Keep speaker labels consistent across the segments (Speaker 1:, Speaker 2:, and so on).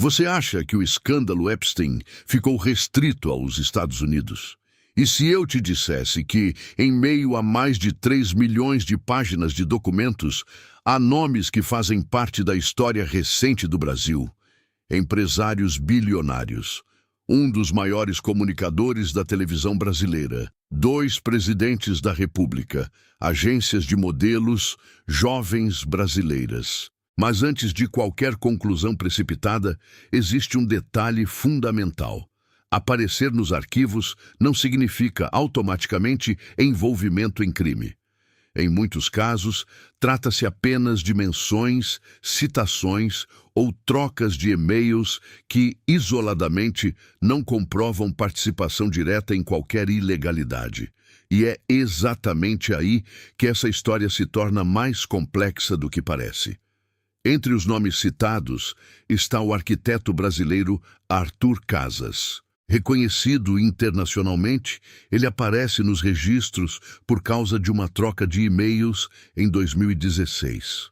Speaker 1: Você acha que o escândalo Epstein ficou restrito aos Estados Unidos? E se eu te dissesse que, em meio a mais de 3 milhões de páginas de documentos, há nomes que fazem parte da história recente do Brasil? Empresários bilionários, um dos maiores comunicadores da televisão brasileira, 2 presidentes da República, agências de modelos, jovens brasileiras. Mas antes de qualquer conclusão precipitada, existe um detalhe fundamental. Aparecer nos arquivos não significa automaticamente envolvimento em crime. Em muitos casos, trata-se apenas de menções, citações ou trocas de e-mails que, isoladamente, não comprovam participação direta em qualquer ilegalidade. E é exatamente aí que essa história se torna mais complexa do que parece. Entre os nomes citados está o arquiteto brasileiro Arthur Casas. Reconhecido internacionalmente, ele aparece nos registros por causa de uma troca de e-mails em 2016.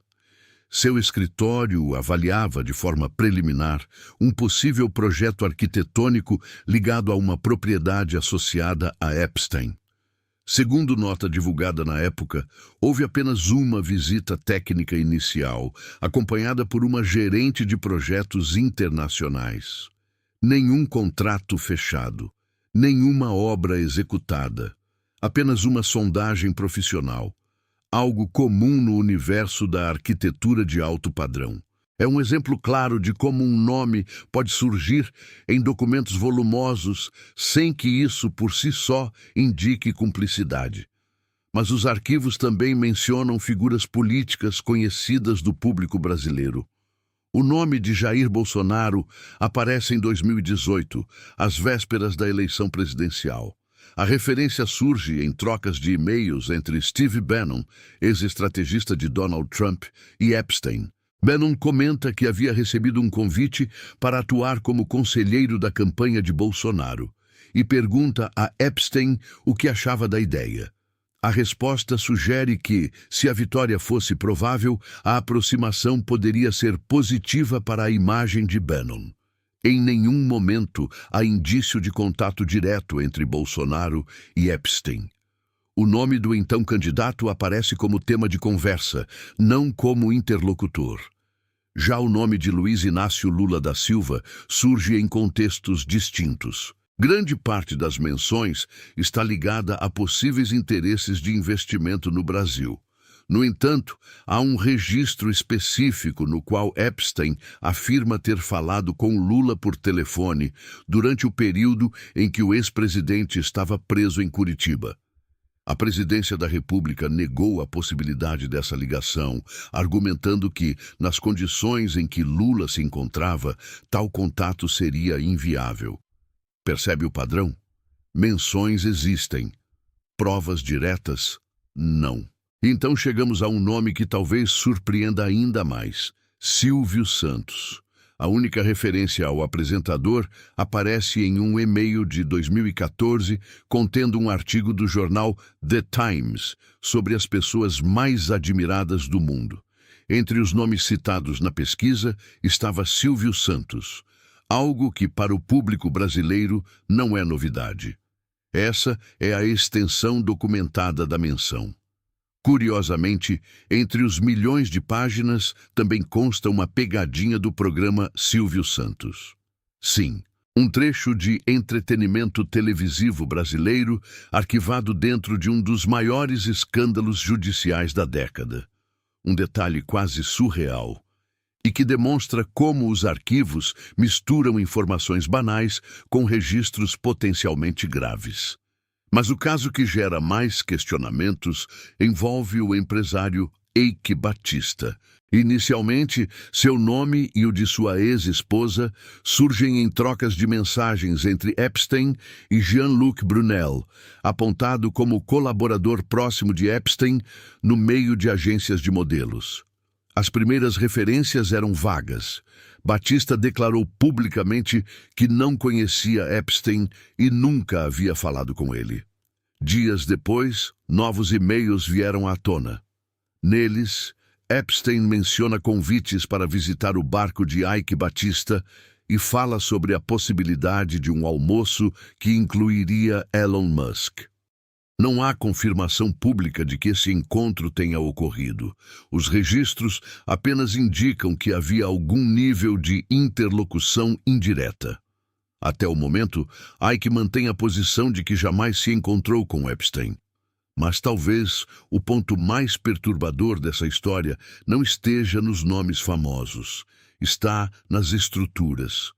Speaker 1: Seu escritório o avaliava de forma preliminar um possível projeto arquitetônico ligado a uma propriedade associada a Epstein. Segundo nota divulgada na época, houve apenas uma visita técnica inicial, acompanhada por uma gerente de projetos internacionais. Nenhum contrato fechado, nenhuma obra executada, apenas uma sondagem profissional, algo comum no universo da arquitetura de alto padrão. É um exemplo claro de como um nome pode surgir em documentos volumosos sem que isso por si só indique cumplicidade. Mas os arquivos também mencionam figuras políticas conhecidas do público brasileiro. O nome de Jair Bolsonaro aparece em 2018, às vésperas da eleição presidencial. A referência surge em trocas de e-mails entre Steve Bannon, ex-estrategista de Donald Trump, e Epstein. Bannon comenta que havia recebido um convite para atuar como conselheiro da campanha de Bolsonaro e pergunta a Epstein o que achava da ideia. A resposta sugere que, se a vitória fosse provável, a aproximação poderia ser positiva para a imagem de Bannon. Em nenhum momento há indício de contato direto entre Bolsonaro e Epstein. O nome do então candidato aparece como tema de conversa, não como interlocutor. Já o nome de Luiz Inácio Lula da Silva surge em contextos distintos. Grande parte das menções está ligada a possíveis interesses de investimento no Brasil. No entanto, há um registro específico no qual Epstein afirma ter falado com Lula por telefone durante o período em que o ex-presidente estava preso em Curitiba. A presidência da República negou a possibilidade dessa ligação, argumentando que, nas condições em que Lula se encontrava, tal contato seria inviável. Percebe o padrão? Menções existem. Provas diretas? Não. Então chegamos a um nome que talvez surpreenda ainda mais: Silvio Santos. A única referência ao apresentador aparece em um e-mail de 2014 contendo um artigo do jornal The Times sobre as pessoas mais admiradas do mundo. Entre os nomes citados na pesquisa estava Silvio Santos, algo que para o público brasileiro não é novidade. Essa é a extensão documentada da menção. Curiosamente, entre os milhões de páginas também consta uma pegadinha do programa Silvio Santos. Sim, um trecho de entretenimento televisivo brasileiro arquivado dentro de um dos maiores escândalos judiciais da década. Um detalhe quase surreal, e que demonstra como os arquivos misturam informações banais com registros potencialmente graves. Mas o caso que gera mais questionamentos envolve o empresário Eike Batista. Inicialmente, seu nome e o de sua ex-esposa surgem em trocas de mensagens entre Epstein e Jean-Luc Brunel, apontado como colaborador próximo de Epstein no meio de agências de modelos. As primeiras referências eram vagas. Batista declarou publicamente que não conhecia Epstein e nunca havia falado com ele. Dias depois, novos e-mails vieram à tona. Neles, Epstein menciona convites para visitar o barco de Eike Batista e fala sobre a possibilidade de um almoço que incluiria Elon Musk. Não há confirmação pública de que esse encontro tenha ocorrido. Os registros apenas indicam que havia algum nível de interlocução indireta. Até o momento, Icke mantém a posição de que jamais se encontrou com Epstein. Mas talvez o ponto mais perturbador dessa história não esteja nos nomes famosos. Está nas estruturas.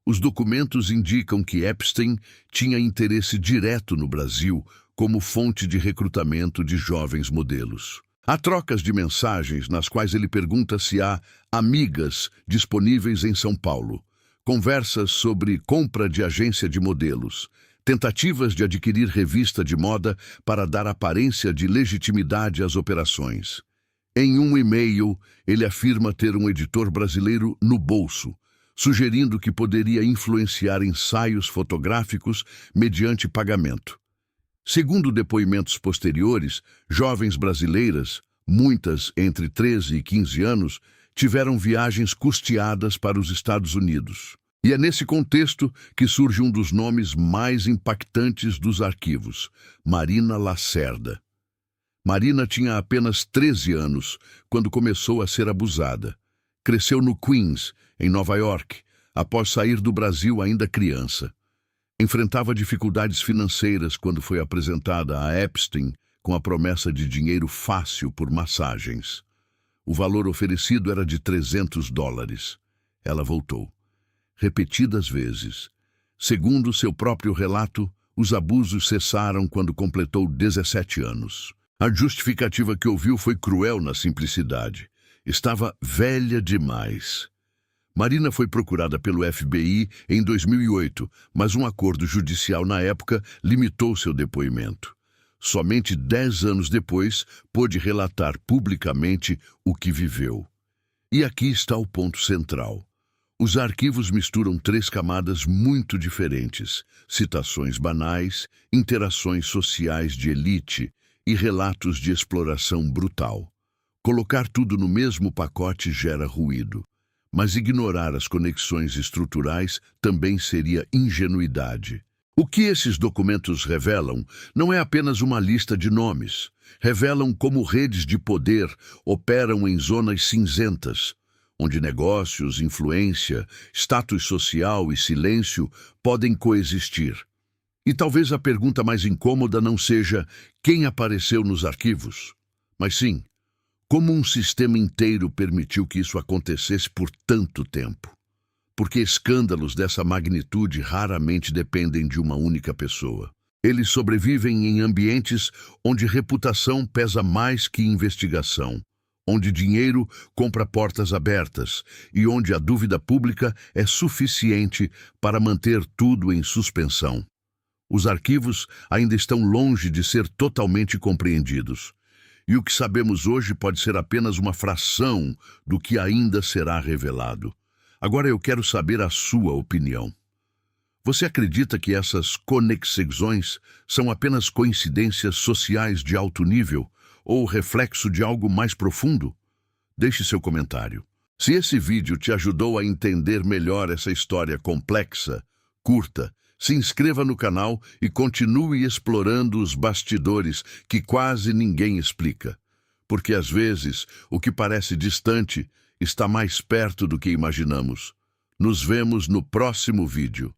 Speaker 1: Os documentos indicam que Epstein tinha interesse direto no Brasil como fonte de recrutamento de jovens modelos. Há trocas de mensagens nas quais ele pergunta se há amigas disponíveis em São Paulo, conversas sobre compra de agência de modelos, tentativas de adquirir revista de moda para dar aparência de legitimidade às operações. Em um e-mail, ele afirma ter um editor brasileiro no bolso, sugerindo que poderia influenciar ensaios fotográficos mediante pagamento. Segundo depoimentos posteriores, jovens brasileiras, muitas entre 13 e 15 anos, tiveram viagens custeadas para os Estados Unidos. E é nesse contexto que surge um dos nomes mais impactantes dos arquivos, Marina Lacerda. Marina tinha apenas 13 anos quando começou a ser abusada. Cresceu no Queens, em Nova York, após sair do Brasil ainda criança. Enfrentava dificuldades financeiras quando foi apresentada a Epstein com a promessa de dinheiro fácil por massagens. O valor oferecido era de $300. Ela voltou. Repetidas vezes. Segundo seu próprio relato, os abusos cessaram quando completou 17 anos. A justificativa que ouviu foi cruel na simplicidade. Estava velha demais. Marina foi procurada pelo FBI em 2008, mas um acordo judicial na época limitou seu depoimento. Somente 10 anos depois, pôde relatar publicamente o que viveu. E aqui está o ponto central. Os arquivos misturam 3 camadas muito diferentes: citações banais, interações sociais de elite e relatos de exploração brutal. Colocar tudo no mesmo pacote gera ruído. Mas ignorar as conexões estruturais também seria ingenuidade. O que esses documentos revelam não é apenas uma lista de nomes. Revelam como redes de poder operam em zonas cinzentas, onde negócios, influência, status social e silêncio podem coexistir. E talvez a pergunta mais incômoda não seja quem apareceu nos arquivos, mas sim, como um sistema inteiro permitiu que isso acontecesse por tanto tempo? Porque escândalos dessa magnitude raramente dependem de uma única pessoa. Eles sobrevivem em ambientes onde reputação pesa mais que investigação, onde dinheiro compra portas abertas e onde a dúvida pública é suficiente para manter tudo em suspensão. Os arquivos ainda estão longe de ser totalmente compreendidos. E o que sabemos hoje pode ser apenas uma fração do que ainda será revelado. Agora eu quero saber a sua opinião. Você acredita que essas conexões são apenas coincidências sociais de alto nível ou reflexo de algo mais profundo? Deixe seu comentário. Se esse vídeo te ajudou a entender melhor essa história complexa, curta, se inscreva no canal e continue explorando os bastidores que quase ninguém explica. Porque às vezes o que parece distante está mais perto do que imaginamos. Nos vemos no próximo vídeo.